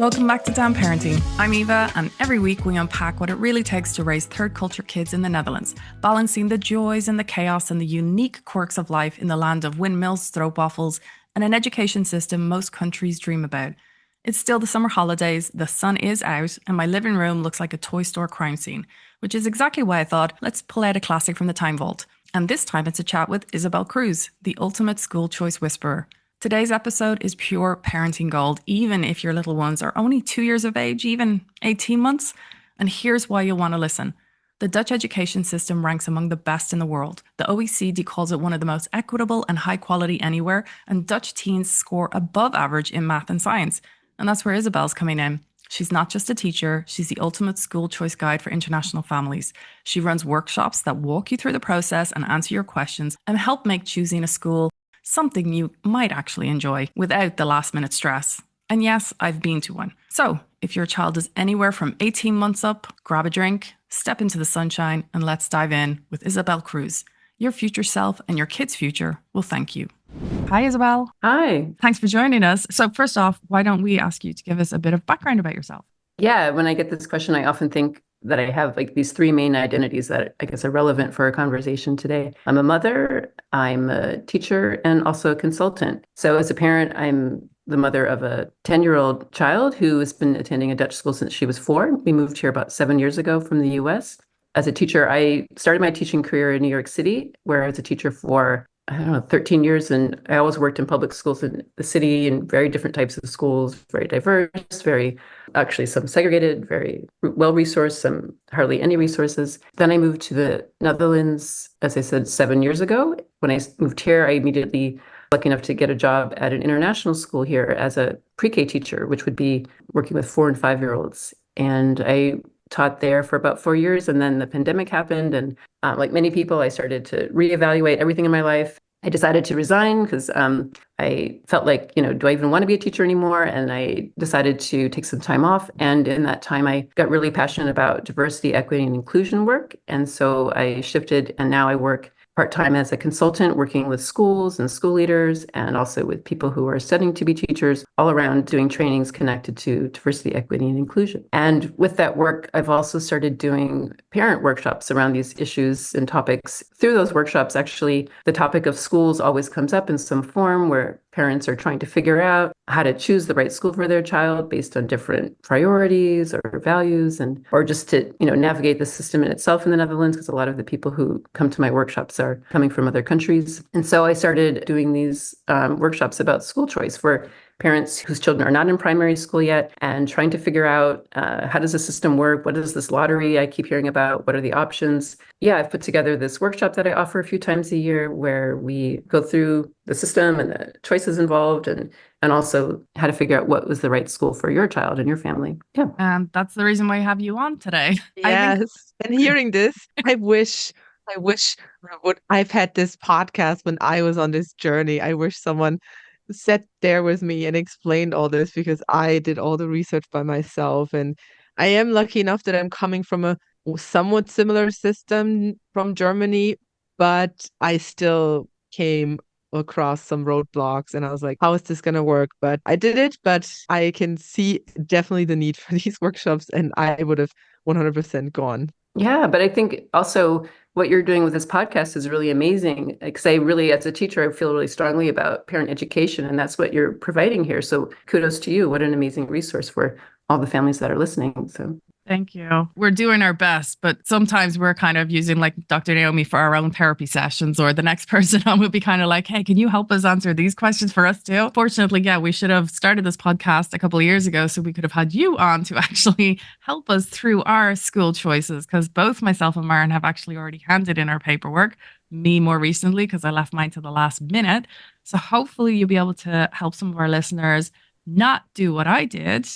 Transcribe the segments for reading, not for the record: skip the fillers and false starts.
Welcome back to Damn Parenting. I'm Eva, and every week we unpack what it really takes to raise third culture kids in the Netherlands, balancing the joys and the chaos and the unique quirks of life in the land of windmills, stroopwafels, and an education system most countries dream about. It's still the summer holidays, the sun is out, and my living room looks like a toy store crime scene, which is exactly why I thought, let's pull out a classic from the time vault. And this time it's a chat with Isabel Cruz, the ultimate school choice whisperer. Today's episode is pure parenting gold, even if your little ones are only 2 years of age, even 18 months. And here's why you'll want to listen. The Dutch education system ranks among the best in the world. The OECD calls it one of the most equitable and high quality anywhere, and Dutch teens score above average in math and science. And that's where Isabel's coming in. She's not just a teacher, she's the ultimate school choice guide for international families. She runs workshops that walk you through the process and answer your questions and help make choosing a school something you might actually enjoy without the last minute stress. And yes, I've been to one. So if your child is anywhere from 18 months up, grab a drink, step into the sunshine, and let's dive in with Isabel Cruz. Your future self and your kid's future will thank you. Hi, Isabel. Hi. Thanks for joining us. So first off, why don't we ask you to give us a bit of background about yourself? Yeah, when I get this question, I often think that I have like these three main identities that I guess are relevant for our conversation today. I'm a mother, I'm a teacher, and also a consultant. So as a parent, I'm the mother of a 10-year-old child who has been attending a Dutch school since she was 4. We moved here about 7 years ago from the US. As a teacher, I started my teaching career in New York City, where I was a teacher for 13 years. And I always worked in public schools in the city in very different types of schools, very diverse, actually some segregated, very well-resourced, some hardly any resources. Then I moved to the Netherlands, as I said, 7 years ago. When I moved here, I immediately lucky enough to get a job at an international school here as a pre-K teacher, which would be working with 4 and 5-year-olds. And I taught there for about 4 years, and then the pandemic happened. And like many people, I started to reevaluate everything in my life. I decided to resign because I felt like, do I even want to be a teacher anymore? And I decided to take some time off. And in that time, I got really passionate about diversity, equity, and inclusion work. And so I shifted, and now I work part-time as a consultant, working with schools and school leaders, and also with people who are studying to be teachers, all around doing trainings connected to diversity, equity, and inclusion. And with that work, I've also started doing parent workshops around these issues and topics. Through those workshops, actually, the topic of schools always comes up in some form where parents are trying to figure out how to choose the right school for their child based on different priorities or values, or just to navigate the system in itself in the Netherlands, because a lot of the people who come to my workshops are coming from other countries. And so I started doing these workshops about school choice for parents whose children are not in primary school yet, and trying to figure out how does the system work? What is this lottery I keep hearing about? What are the options? Yeah, I've put together this workshop that I offer a few times a year where we go through the system and the choices involved, and also how to figure out what was the right school for your child and your family. Yeah. And that's the reason why I have you on today. Yes. And hearing this, I wish I've had this podcast when I was on this journey. I wish someone sat there with me and explained all this, because I did all the research by myself. And I am lucky enough that I'm coming from a somewhat similar system from Germany, but I still came across some roadblocks, and I was like, how is this going to work? But I did it. But I can see definitely the need for these workshops, and I would have 100% gone. Yeah, but I think also what you're doing with this podcast is really amazing, because I really, as a teacher, I feel really strongly about parent education, and that's what you're providing here. So kudos to you. What an amazing resource for all the families that are listening. So thank you. We're doing our best, but sometimes we're kind of using like Dr. Naomi for our own therapy sessions, or the next person on will be kind of like, hey, can you help us answer these questions for us too? Fortunately, yeah, we should have started this podcast a couple of years ago so we could have had you on to actually help us through our school choices, because both myself and Maren have actually already handed in our paperwork. Me more recently, because I left mine to the last minute. So hopefully you'll be able to help some of our listeners not do what I did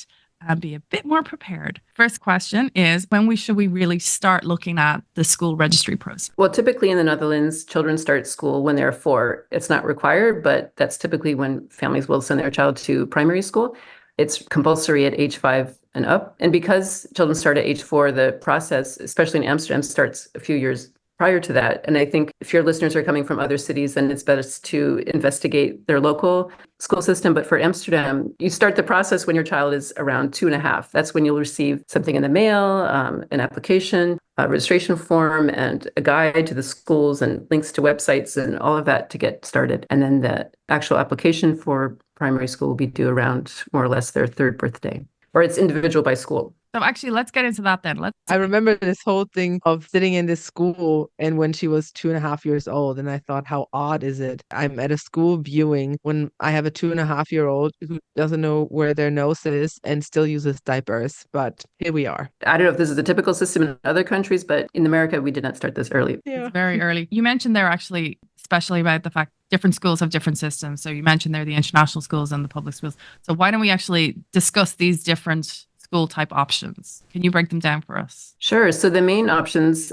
and be a bit more prepared. First question is, when should we really start looking at the school registry process? Well, typically in the Netherlands, children start school when they're 4. It's not required, but that's typically when families will send their child to primary school. It's compulsory at age 5 and up. And because children start at age 4, the process, especially in Amsterdam, starts a few years prior to that. And I think if your listeners are coming from other cities, then it's best to investigate their local school system. But for Amsterdam, you start the process when your child is around 2.5. That's when you'll receive something in the mail, an application, a registration form, and a guide to the schools and links to websites and all of that to get started. And then the actual application for primary school will be due around more or less their 3rd birthday, or it's individual by school. So actually, let's get into that then. I remember this whole thing of sitting in this school and when she was 2.5 years old. And I thought, how odd is it? I'm at a school viewing when I have a 2.5-year-old who doesn't know where their nose is and still uses diapers. But here we are. I don't know if this is a typical system in other countries, but in America, we did not start this early. Yeah. It's very early. You mentioned there actually, especially about the fact different schools have different systems. So you mentioned there the international schools and the public schools. So why don't we actually discuss these different school type options? Can you break them down for us? Sure. So the main options,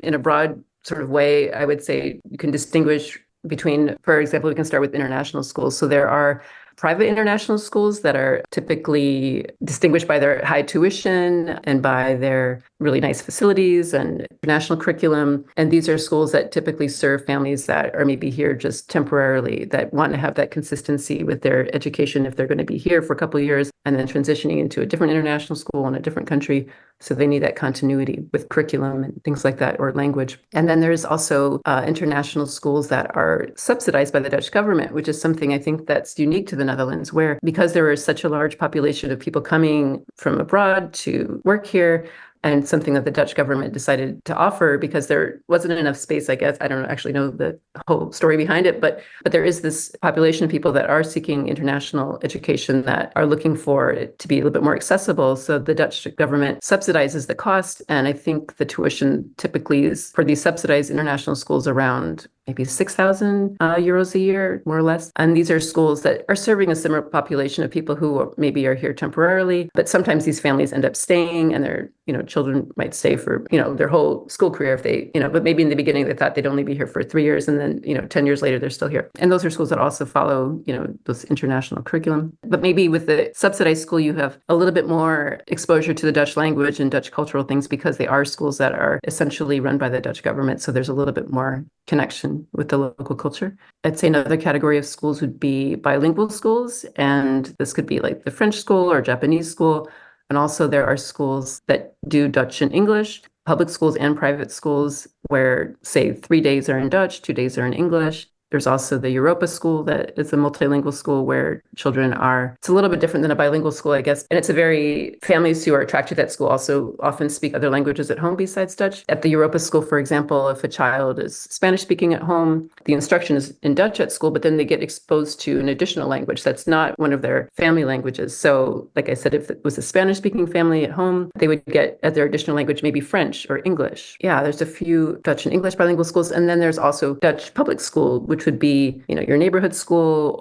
in a broad sort of way, I would say you can distinguish between, for example, we can start with international schools. So there are private international schools that are typically distinguished by their high tuition and by their really nice facilities and international curriculum. And these are schools that typically serve families that are maybe here just temporarily, that want to have that consistency with their education if they're going to be here for a couple of years and then transitioning into a different international school in a different country. So they need that continuity with curriculum and things like that, or language. And then there's also international schools that are subsidized by the Dutch government, which is something I think that's unique to the Netherlands, where because there is such a large population of people coming from abroad to work here, and something that the Dutch government decided to offer because there wasn't enough space, I guess. I don't actually know the whole story behind it, but there is this population of people that are seeking international education that are looking for it to be a little bit more accessible. So the Dutch government subsidizes the cost. And I think the tuition typically is for these subsidized international schools around maybe 6,000 euros a year, more or less. And these are schools that are serving a similar population of people who maybe are here temporarily, but sometimes these families end up staying and their, children might stay for, their whole school career if they, but maybe in the beginning they thought they'd only be here for 3 years and then, 10 years later, they're still here. And those are schools that also follow, those international curriculum. But maybe with the subsidized school, you have a little bit more exposure to the Dutch language and Dutch cultural things because they are schools that are essentially run by the Dutch government. So there's a little bit more connection with the local culture. I'd say another category of schools would be bilingual schools. And this could be like the French school or Japanese school. And also there are schools that do Dutch and English, public schools and private schools where, say, 3 days are in Dutch, 2 days are in English. There's also the Europa school that is a multilingual school where children are, it's a little bit different than a bilingual school, I guess. And it's a very, families who are attracted to that school also often speak other languages at home besides Dutch. At the Europa school, for example, if a child is Spanish speaking at home, the instruction is in Dutch at school, but then they get exposed to an additional language that's not one of their family languages. So like I said, if it was a Spanish speaking family at home, they would get as their additional language, maybe French or English. Yeah, there's a few Dutch and English bilingual schools. And then there's also Dutch public school, which would be, your neighborhood school,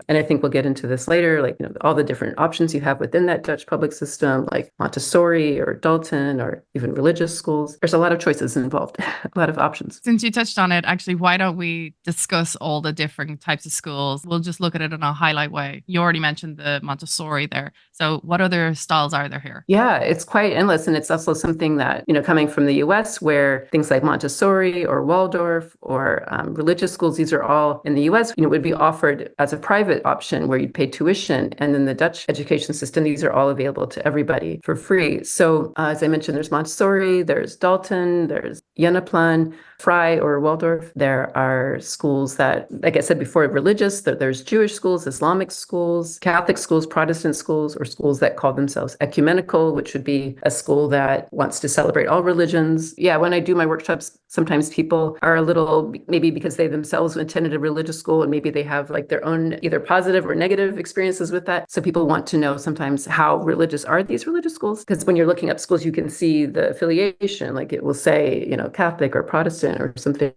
and I think we'll get into this later, like, all the different options you have within that Dutch public system, like Montessori or Dalton or even religious schools. There's a lot of choices involved, a lot of options. Since you touched on it, actually, why don't we discuss all the different types of schools? We'll just look at it in a highlight way. You already mentioned the Montessori there. So what other styles are there here? Yeah, it's quite endless. And it's also something that, coming from the US, where things like Montessori or Waldorf or religious schools, these are all in the US, would be offered as a private option where you'd pay tuition. And in the Dutch education system, these are all available to everybody for free. So as I mentioned, there's Montessori, there's Dalton, there's Jenneplan, Fry or Waldorf. There are schools that, like I said before, religious, there's Jewish schools, Islamic schools, Catholic schools, Protestant schools, or schools that call themselves ecumenical, which would be a school that wants to celebrate all religions. Yeah, when I do my workshops, sometimes people are a little, maybe because they themselves attended a religious school and maybe they have like their own either positive or negative experiences with that. So people want to know sometimes how religious are these religious schools? Because when you're looking up schools, you can see the affiliation, like it will say, Catholic or Protestant or something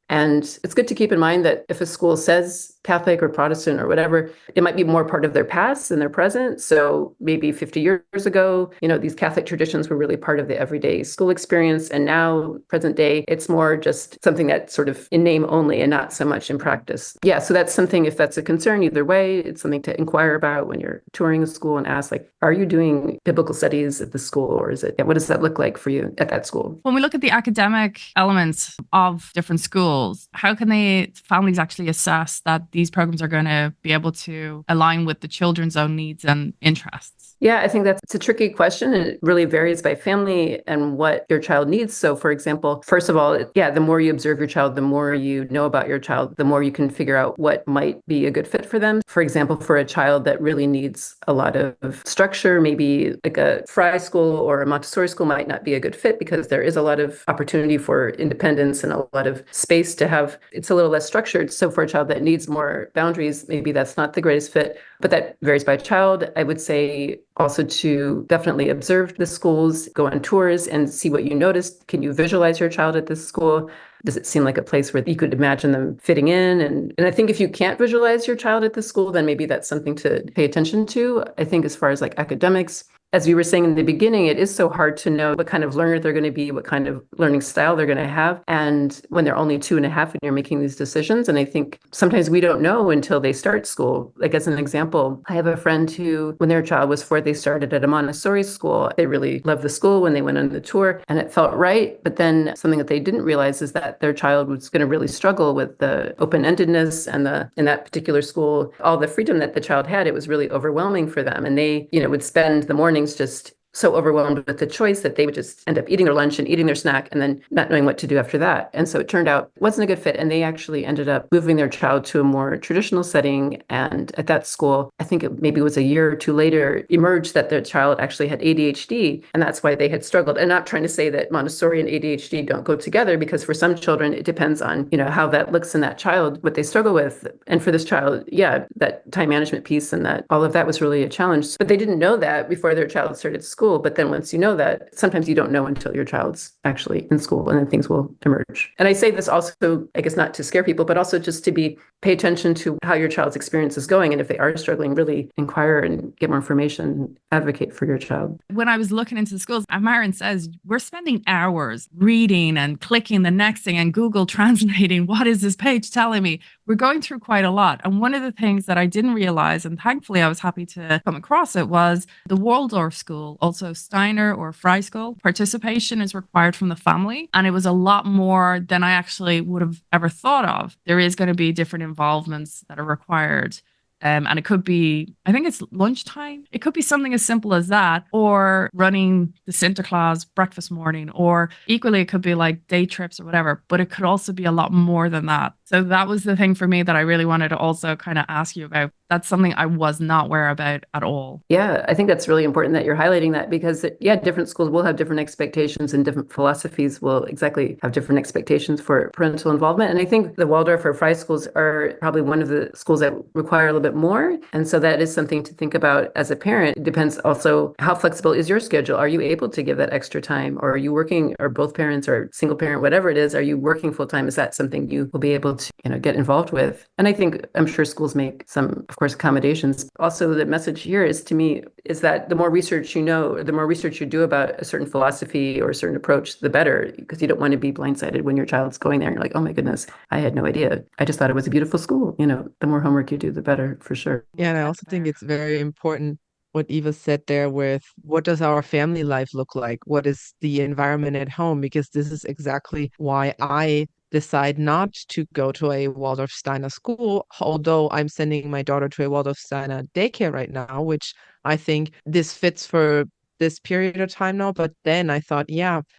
And it's good to keep in mind that if a school says Catholic or Protestant or whatever, it might be more part of their past than their present. So maybe 50 years ago, these Catholic traditions were really part of the everyday school experience. And now, present day, it's more just something that's sort of in name only and not so much in practice. Yeah, so that's something, if that's a concern, either way, it's something to inquire about when you're touring a school and ask, like, are you doing biblical studies at the school, or what does that look like for you at that school? When we look at the academic elements of different schools, how can families actually assess that these programs are going to be able to align with the children's own needs and interests? Yeah, I think it's a tricky question, and it really varies by family and what your child needs. So, for example, first of all, the more you observe your child, the more you know about your child, the more you can figure out what might be a good fit for them. For example, for a child that really needs a lot of structure, maybe like a Fry school or a Montessori school might not be a good fit because there is a lot of opportunity for independence and a lot of space to have, it's a little less structured. So for a child that needs more boundaries, maybe that's not the greatest fit, but that varies by child. I would say also to definitely observe the schools, go on tours and see what you noticed. Can you visualize your child at this school? Does it seem like a place where you could imagine them fitting in? And I think if you can't visualize your child at the school, then maybe that's something to pay attention to. I think as far as like academics, as we were saying in the beginning, it is so hard to know what kind of learner they're going to be, what kind of learning style they're going to have. And when they're only 2.5 and you're making these decisions, and I think sometimes we don't know until they start school. Like as an example, I have a friend who, when their child was 4, they started at a Montessori school. They really loved the school when they went on the tour and it felt right. But then something that they didn't realize is that their child was going to really struggle with the open-endedness and in that particular school, all the freedom that the child had, it was really overwhelming for them. And they, would spend the mornings just so overwhelmed with the choice that they would just end up eating their lunch and eating their snack and then not knowing what to do after that. And so it turned out it wasn't a good fit. And they actually ended up moving their child to a more traditional setting. And at that school, I think it maybe was a year or two later, emerged that their child actually had ADHD. And that's why they had struggled. And not trying to say that Montessori and ADHD don't go together, because for some children, it depends on, how that looks in that child, what they struggle with. And for this child, that time management piece and that all of that was really a challenge. But they didn't know that before their child started school. But then once you know that, sometimes you don't know until your child's actually in school, and then things will emerge. And I say this also, I guess, not to scare people, but also just to pay attention to how your child's experience is going. And if they are struggling, really inquire and get more information, advocate for your child. When I was looking into the schools, Maren says we're spending hours reading and clicking the next thing and Google translating, what is this page telling me? We're going through quite a lot. And one of the things that I didn't realize, and thankfully I was happy to come across it, was the Waldorf school, also Steiner or Fry school. Participation is required from the family. And it was a lot more than I actually would have ever thought of. There is going to be different involvements that are required. And it could be, I think it's lunchtime. It could be something as simple as that, or running the Sinterklaas breakfast morning, or equally, it could be like day trips or whatever, but it could also be a lot more than that. So that was the thing for me that I really wanted to also kind of ask you about. That's something I was not aware about at all. Yeah, I think that's really important that you're highlighting that, because different schools will have different expectations and different philosophies will exactly have different expectations for parental involvement. And I think the Waldorf or Fry schools are probably one of the schools that require a little bit more. And so that is something to think about as a parent. It depends also, how flexible is your schedule? Are you able to give that extra time? Or are you working, or both parents, or single parent, whatever it is, are you working full time? Is that something you will be able to, get involved with? And I'm sure schools make some, of course, accommodations. Also, the message here is, to me, is that the more research the more research you do about a certain philosophy or a certain approach, the better, because you don't want to be blindsided when your child's going there and you're like, oh my goodness, I had no idea. I just thought it was a beautiful school. The more homework you do, the better, for sure. Yeah, and I also think it's very important what Eva said there with, what does our family life look like? What is the environment at home? Because this is exactly why I decide not to go to a Waldorf Steiner school, although I'm sending my daughter to a Waldorf Steiner daycare right now, which I think this fits for this period of time now. But then I thought,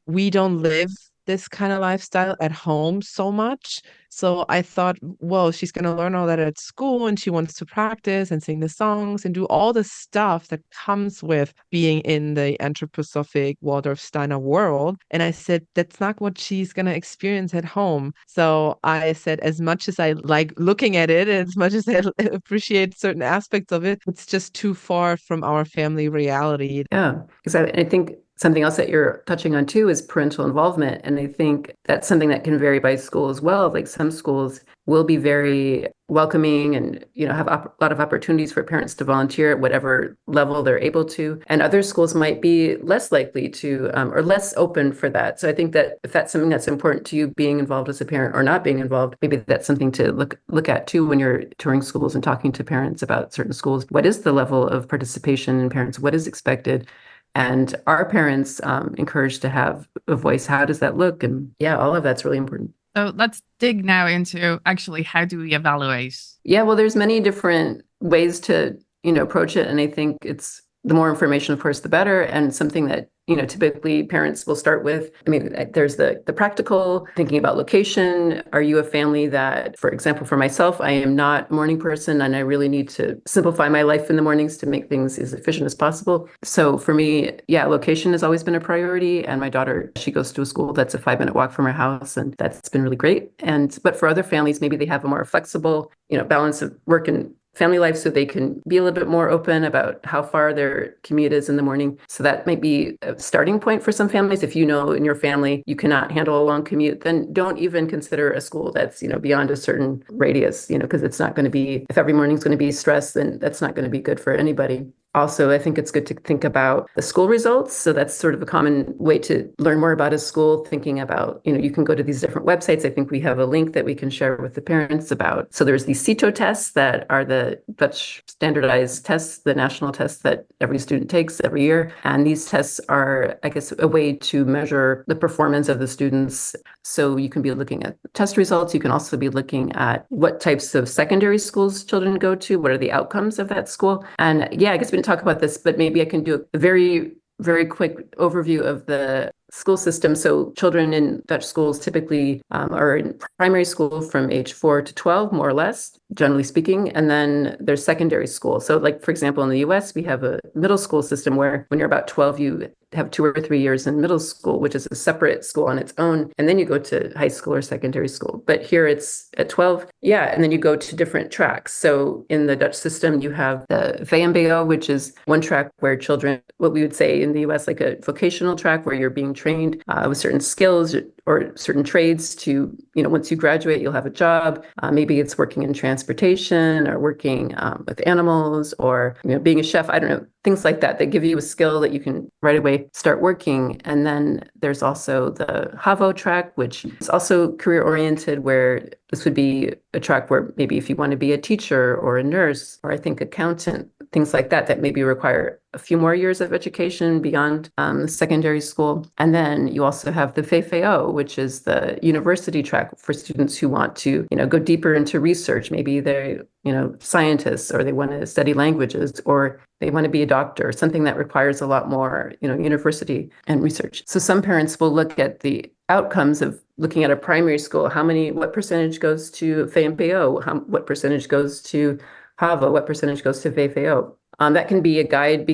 we don't live this kind of lifestyle at home so much. So I thought, well, she's going to learn all that at school, and she wants to practice and sing the songs and do all the stuff that comes with being in the anthroposophic Waldorf Steiner world. And I said, that's not what she's going to experience at home. So I said, as much as I like looking at it, and as much as I appreciate certain aspects of it, it's just too far from our family reality. Yeah, exactly. And I think something else that you're touching on too is parental involvement. And I think that's something that can vary by school as well. Like some schools will be very welcoming and, have a lot of opportunities for parents to volunteer at whatever level they're able to. And other schools might be less likely to, or less open for that. So I think that if that's something that's important to you, being involved as a parent or not being involved, maybe that's something to look at too when you're touring schools and talking to parents about certain schools. What is the level of participation in parents? What is expected? And are parents encouraged to have a voice? How does that look? And yeah, all of that's really important. So let's dig now into actually how do we evaluate? Yeah, well, there's many different ways to, approach it. And I think it's the more information, of course, the better. And something that, typically parents will start with. I mean, there's the practical, thinking about location. Are you a family that, for example, for myself, I am not a morning person and I really need to simplify my life in the mornings to make things as efficient as possible. So for me, yeah, location has always been a priority. And my daughter, she goes to a school that's a 5-minute walk from her house, and that's been really great. But for other families, maybe they have a more flexible, balance of work and family life, so they can be a little bit more open about how far their commute is in the morning. So that might be a starting point for some families. If you know in your family you cannot handle a long commute, then don't even consider a school that's, beyond a certain radius, because it's not going to be, if every morning is going to be stress, then that's not going to be good for anybody. Also, I think it's good to think about the school results. So that's sort of a common way to learn more about a school, thinking about, you can go to these different websites. I think we have a link that we can share with the parents about. So there's these CITO tests that are the Dutch standardized tests, the national tests that every student takes every year. And these tests are, I guess, a way to measure the performance of the students. So you can be looking at test results. You can also be looking at what types of secondary schools children go to. What are the outcomes of that school? And yeah, I guess we didn't talk about this, but maybe I can do a very, very quick overview of the school system. So children in Dutch schools typically are in primary school from age 4 to 12, more or less, generally speaking. And then there's secondary school. So like, for example, in the US, we have a middle school system where when you're about 12, you have 2 or 3 years in middle school, which is a separate school on its own. And then you go to high school or secondary school. But here it's at 12. Yeah. And then you go to different tracks. So in the Dutch system, you have the VMBO, which is one track where children, what we would say in the US, like a vocational track where you're being trained with certain skills or certain trades to, once you graduate, you'll have a job. Maybe it's working in transportation or working with animals or, being a chef. I don't know, things like that give you a skill that you can right away start working. And then there's also the HAVO track, which is also career oriented, where this would be a track where maybe if you want to be a teacher or a nurse, or I think accountant, things like that maybe require a few more years of education beyond secondary school. And then you also have the VVO, which is the university track for students who want to, go deeper into research. Maybe they're, scientists, or they want to study languages, or they want to be a doctor, something that requires a lot more, university and research. So some parents will look at the outcomes of looking at a primary school. What percentage goes to VMBO? What percentage goes to HAVO? What percentage goes to VVO? That can be a guide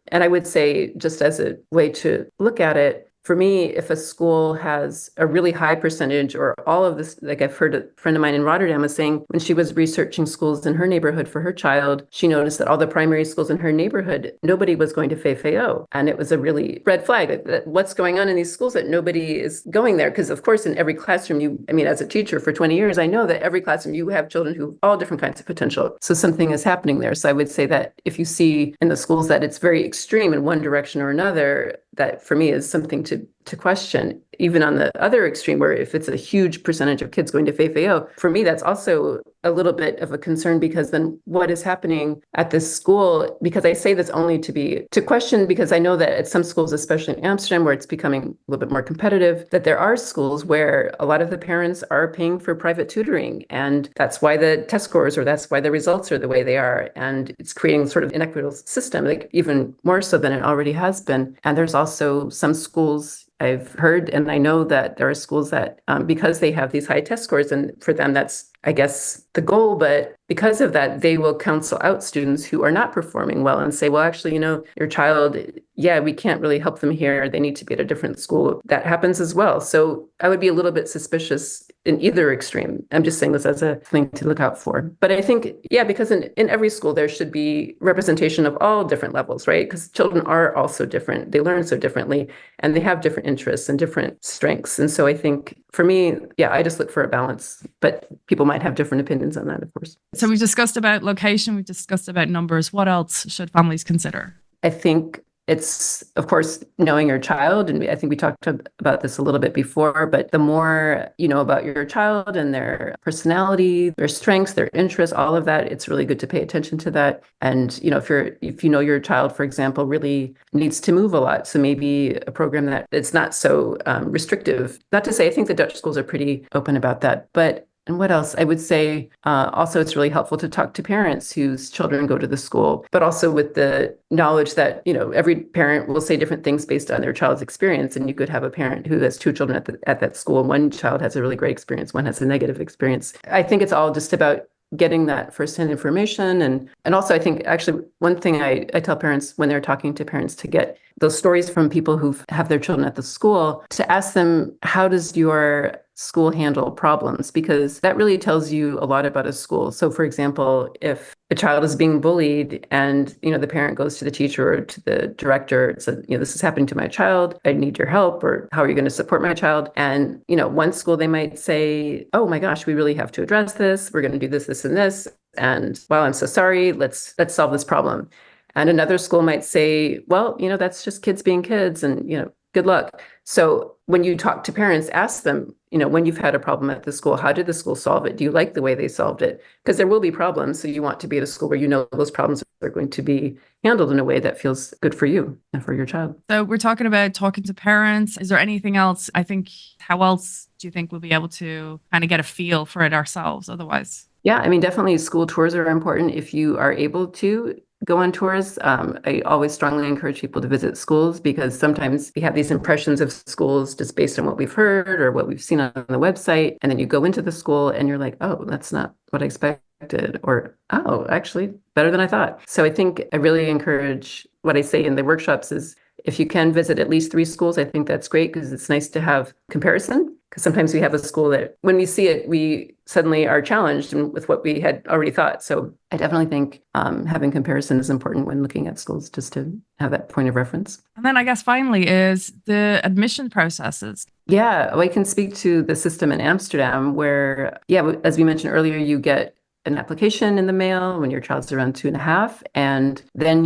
and I would say, just as a way to look at it, for me, if a school has a really high percentage or all of this, like I've heard a friend of mine in Rotterdam was saying, when she was researching schools in her neighborhood for her child, she noticed that all the primary schools in her neighborhood, nobody was going to VVO. And it was a really red flag that what's going on in these schools that nobody is going there. Because of course, in every classroom, as a teacher for 20 years, I know that every classroom you have children who have all different kinds of potential. So something is happening there. So I would say that if you see in the schools that it's very extreme in one direction or another, that for me is something to question. Even on the other extreme, where if it's a huge percentage of kids going to VVO, for me, that's also a little bit of a concern, because then what is happening at this school? Because I say this only to question, because I know that at some schools, especially in Amsterdam, where it's becoming a little bit more competitive, that there are schools where a lot of the parents are paying for private tutoring. And that's why the test scores, or that's why the results are the way they are. And it's creating sort of an inequitable system, like even more so than it already has been. And there's also some schools I've heard, and I know that there are schools that, because they have these high test scores, and for them, that's, I guess, the goal. But because of that, they will counsel out students who are not performing well and say, well, actually, your child yeah, we can't really help them here. They need to be at a different school. That happens as well. So I would be a little bit suspicious in either extreme. I'm just saying this as a thing to look out for. But I think, yeah, because in every school, there should be representation of all different levels, right? Because children are also different. They learn so differently, and they have different interests and different strengths. And so I think for me, yeah, I just look for a balance, but people might have different opinions on that, of course. So we've discussed about location, we've discussed about numbers. What else should families consider? I think it's, of course, knowing your child. And I think we talked about this a little bit before, but the more you know about your child and their personality, their strengths, their interests, all of that, it's really good to pay attention to that. And, if you know your child, for example, really needs to move a lot. So maybe a program that it's not so restrictive. Not to say, I think the Dutch schools are pretty open about that, but and what else? I would say also it's really helpful to talk to parents whose children go to the school, but also with the knowledge that, every parent will say different things based on their child's experience. And you could have a parent who has two children at that school, and one child has a really great experience, one has a negative experience. I think it's all just about getting that firsthand information. And also, I think actually one thing I tell parents when they're talking to parents to get those stories from people who have their children at the school, to ask them, how does your school handle problems? Because that really tells you a lot about a school. So for example, if a child is being bullied and, the parent goes to the teacher or to the director and says, this is happening to my child, I need your help, or how are you going to support my child? And, one school, they might say, oh my gosh, we really have to address this. We're going to do this, this, and this. And wow, I'm so sorry. Let's solve this problem. And another school might say, well, that's just kids being kids, and, good luck. So when you talk to parents, ask them, when you've had a problem at the school, how did the school solve it? Do you like the way they solved it? Because there will be problems. So you want to be at a school where those problems are going to be handled in a way that feels good for you and for your child. So we're talking about talking to parents. Is there anything else? I think, how else do you think we'll be able to kind of get a feel for it ourselves otherwise? Yeah, I mean, definitely school tours are important if you are able to go on tours. I always strongly encourage people to visit schools, because sometimes we have these impressions of schools just based on what we've heard or what we've seen on the website. And then you go into the school and you're like, oh, that's not what I expected. Or, oh, actually better than I thought. So I think I really encourage, what I say in the workshops is, if you can visit at least 3 schools, I think that's great, because it's nice to have comparison. Because sometimes we have a school that when we see it, we suddenly are challenged with what we had already thought. So I definitely think having comparison is important when looking at schools, just to have that point of reference. And then I guess finally is the admission processes. Yeah, well, I can speak to the system in Amsterdam where, as we mentioned earlier, you get an application in the mail when your child's around 2.5. And then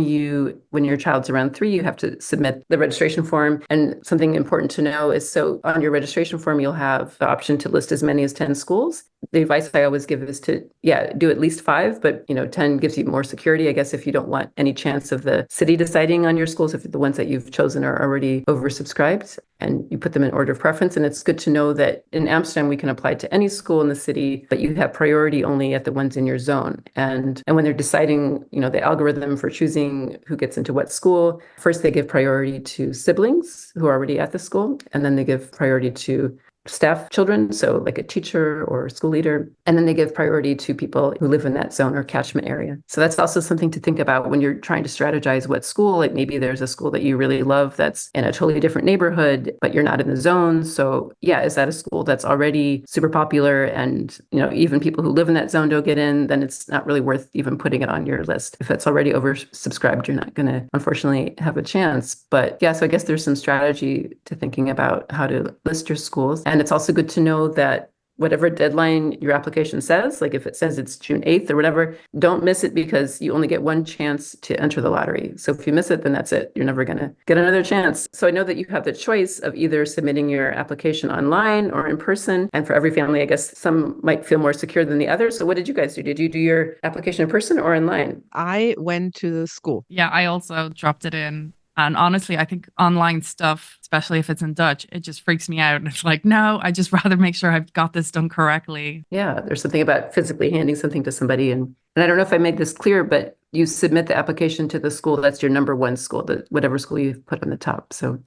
when your child's around 3, you have to submit the registration form. And something important to know is, so on your registration form, you'll have the option to list as many as 10 schools. The advice I always give is to, do at least 5, but 10 gives you more security, I guess, if you don't want any chance of the city deciding on your schools, if the ones that you've chosen are already oversubscribed, and you put them in order of preference. And it's good to know that in Amsterdam, we can apply to any school in the city, but you have priority only at the ones in your zone. And when they're deciding, the algorithm for choosing who gets into what school, first they give priority to siblings who are already at the school, and then they give priority to staff children, so like a teacher or a school leader, and then they give priority to people who live in that zone or catchment area. So that's also something to think about when you're trying to strategize what school. Like maybe there's a school that you really love that's in a totally different neighborhood, but you're not in the zone. So is that a school that's already super popular, and even people who live in that zone don't get in? Then it's not really worth even putting it on your list. If it's already oversubscribed, you're not going to unfortunately have a chance. But so I guess there's some strategy to thinking about how to list your schools. And it's also good to know that whatever deadline your application says, like if it says it's June 8th or whatever, don't miss it, because you only get one chance to enter the lottery. So if you miss it, then that's it. You're never going to get another chance. So I know that you have the choice of either submitting your application online or in person. And for every family, I guess some might feel more secure than the other. So what did you guys do? Did you do your application in person or online? I went to the school. Yeah, I also dropped it in. And honestly, I think online stuff, especially if it's in Dutch, it just freaks me out. And it's like, no, I just rather make sure I've got this done correctly. Yeah, there's something about physically handing something to somebody. And I don't know if I made this clear, but you submit the application to the school. That's your number one school, whatever school you've put on the top. So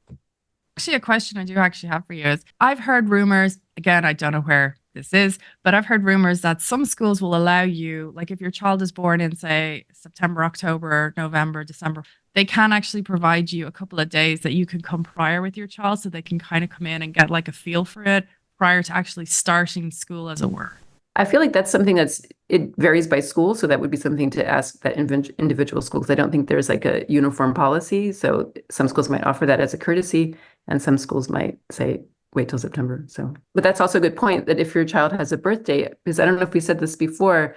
actually, a question I do actually have for you is, I've heard rumors, again, I don't know where this is, but I've heard rumors that some schools will allow you, like if your child is born in, say, September, October, November, December, they can actually provide you a couple of days that you can come prior with your child so they can kind of come in and get like a feel for it prior to actually starting school, as it were. I feel like that's something it varies by school. So that would be something to ask that individual school, because I don't think there's like a uniform policy. So some schools might offer that as a courtesy, and some schools might say, wait till September. So, but that's also a good point, that if your child has a birthday, because I don't know if we said this before,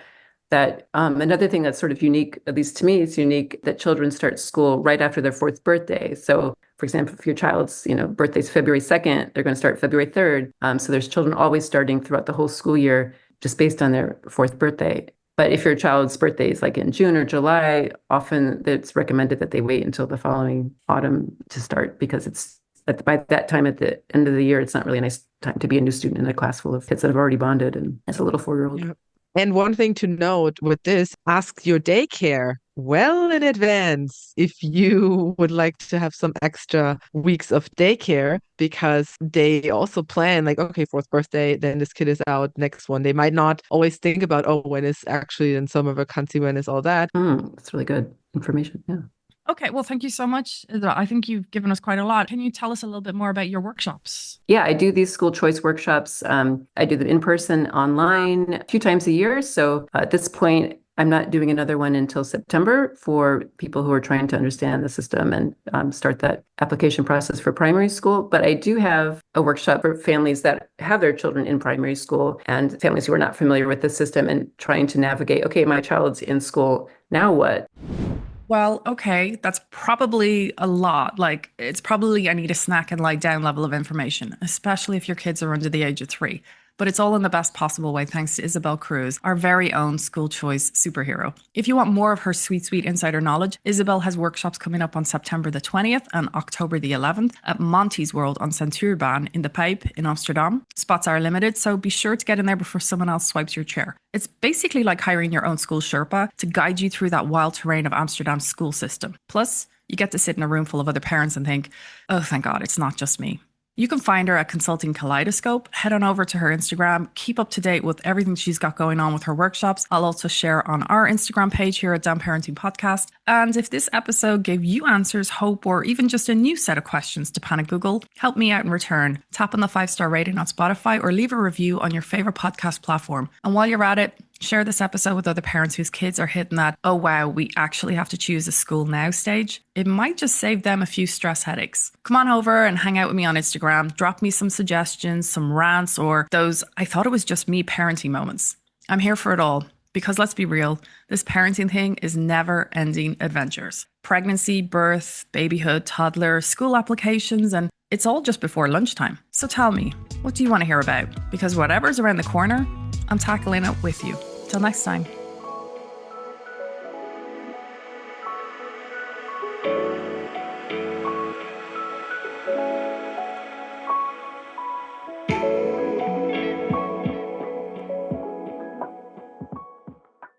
that another thing that's sort of unique, at least to me, it's unique that children start school right after their fourth birthday. So, for example, if your child's birthday's February 2nd, they're going to start February 3rd. So there's children always starting throughout the whole school year just based on their fourth birthday. But if your child's birthday is like in June or July, often it's recommended that they wait until the following autumn to start, because it's by that time at the end of the year, it's not really a nice time to be a new student in a class full of kids that have already bonded and as a little 4-year-old. Yeah. And one thing to note with this, ask your daycare well in advance if you would like to have some extra weeks of daycare, because they also plan like, okay, fourth birthday, then this kid is out, next one. They might not always think about, oh, when is actually in summer vacancy, when is all that. That's really good information. Yeah. Okay, well, thank you so much. I think you've given us quite a lot. Can you tell us a little bit more about your workshops? Yeah, I do these school choice workshops. I do them in person, online, a few times a year. So at this point, I'm not doing another one until September for people who are trying to understand the system and start that application process for primary school. But I do have a workshop for families that have their children in primary school and families who are not familiar with the system and trying to navigate, okay, my child's in school, now what? Well, okay, that's probably a lot. Like, it's probably I need a snack and lie down level of information, especially if your kids are under the age of 3. But it's all in the best possible way thanks to Isabel Cruz, our very own school choice superhero. If you want more of her sweet, sweet insider knowledge, Isabel has workshops coming up on September the 20th and October the 11th at Monty's World on Centuurbaan in the Pipe in Amsterdam. Spots are limited, so be sure to get in there before someone else swipes your chair. It's basically like hiring your own school Sherpa to guide you through that wild terrain of Amsterdam's school system. Plus, you get to sit in a room full of other parents and think, oh, thank God, it's not just me. You can find her at Consulting Kaleidoscope. Head on over to her Instagram. Keep up to date with everything she's got going on with her workshops. I'll also share on our Instagram page here at Damn Parenting Podcast. And if this episode gave you answers, hope, or even just a new set of questions to panic Google, help me out in return. Tap on the 5-star rating on Spotify or leave a review on your favorite podcast platform. And while you're at it, share this episode with other parents whose kids are hitting that, oh wow, we actually have to choose a school now stage. It might just save them a few stress headaches. Come on over and hang out with me on Instagram. Drop me some suggestions, some rants, or those I thought it was just me parenting moments. I'm here for it all. Because let's be real, this parenting thing is never-ending adventures. Pregnancy, birth, babyhood, toddler, school applications, and it's all just before lunchtime. So tell me, what do you want to hear about? Because whatever's around the corner, I'm tackling it with you. Till next time.